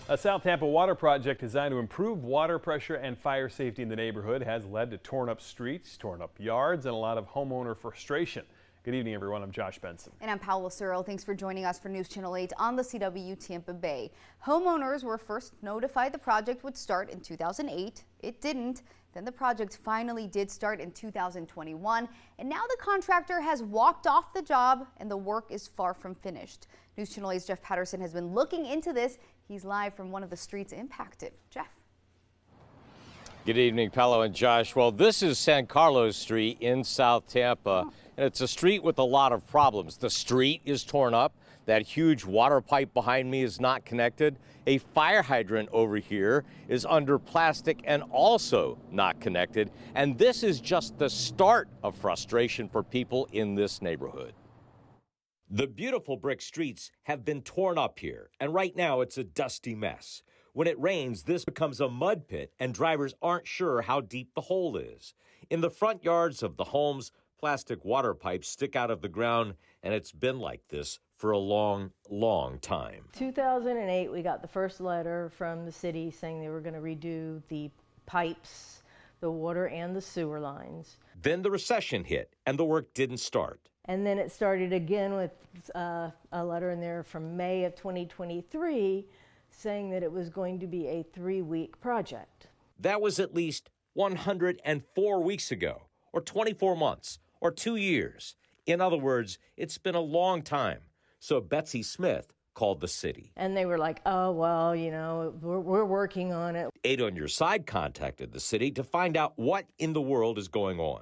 A South Tampa water project designed to improve water pressure and fire safety in the neighborhood has led to torn up streets, torn up yards, and a lot of homeowner frustration. Good evening, everyone. I'm Josh Benson. And I'm Paula Searle. Thanks for joining us for News Channel 8 on the CW Tampa Bay. Homeowners were first notified the project would start in 2008. It didn't. Then the project finally did start in 2021. And now the contractor has walked off the job and the work is far from finished. News Channel 8's Jeff Patterson has been looking into this. He's live from one of the streets impacted. Jeff. Good evening, Paolo and Josh. Well, this is San Carlos Street in South Tampa, and it's a street with a lot of problems. The street is torn up. That huge water pipe behind me is not connected. A fire hydrant over here is under plastic and also not connected. And this is just the start of frustration for people in this neighborhood. The beautiful brick streets have been torn up here, and right now it's a dusty mess. When it rains, this becomes a mud pit, and drivers aren't sure how deep the hole is. In the front yards of the homes, plastic water pipes stick out of the ground, and it's been like this for a long, long time. 2008, we got the first letter from the city saying they were going to redo the pipes, the water and the sewer lines. Then the recession hit, and the work didn't start. And then it started again with a letter in there from May of 2023 saying that it was going to be a 3-week project. That was at least 104 weeks ago, or 24 months, or 2 years. In other words, it's been a long time. So Betsy Smith called the city. And they were like, oh, well, you know, we're working on it. 8 on Your Side contacted the city to find out what in the world is going on.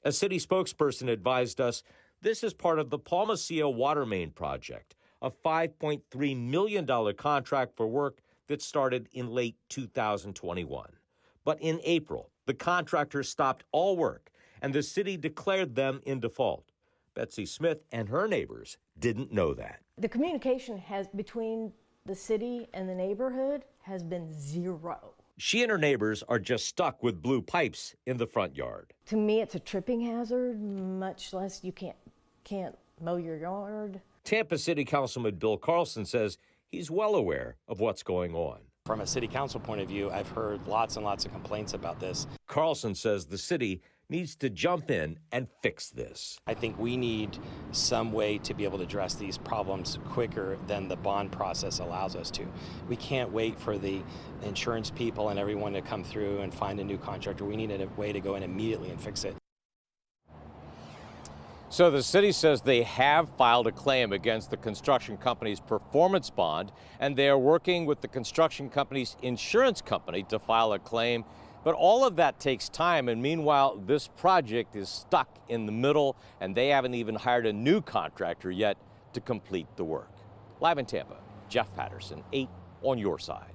A city spokesperson advised us this is part of the Palmacia water main project, a $5.3 million contract for work that started in late 2021. But in April, the contractor stopped all work, and the city declared them in default. Betsy Smith and her neighbors didn't know that. The communication between the city and the neighborhood has been zero. She and her neighbors are just stuck with blue pipes in the front yard. To me, it's a tripping hazard, much less you can't mow your yard. Tampa City Councilman Bill Carlson says he's well aware of what's going on. From a city council point of view, I've heard lots and lots of complaints about this. Carlson says the city needs to jump in and fix this. I think we need some way to be able to address these problems quicker than the bond process allows us to. We can't wait for the insurance people and everyone to come through and find a new contractor. We need a way to go in immediately and fix it. So the city says they have filed a claim against the construction company's performance bond, and they are working with the construction company's insurance company to file a claim. But all of that takes time, and meanwhile, this project is stuck in the middle, and they haven't even hired a new contractor yet to complete the work. Live in Tampa, Jeff Patterson, 8 on Your Side.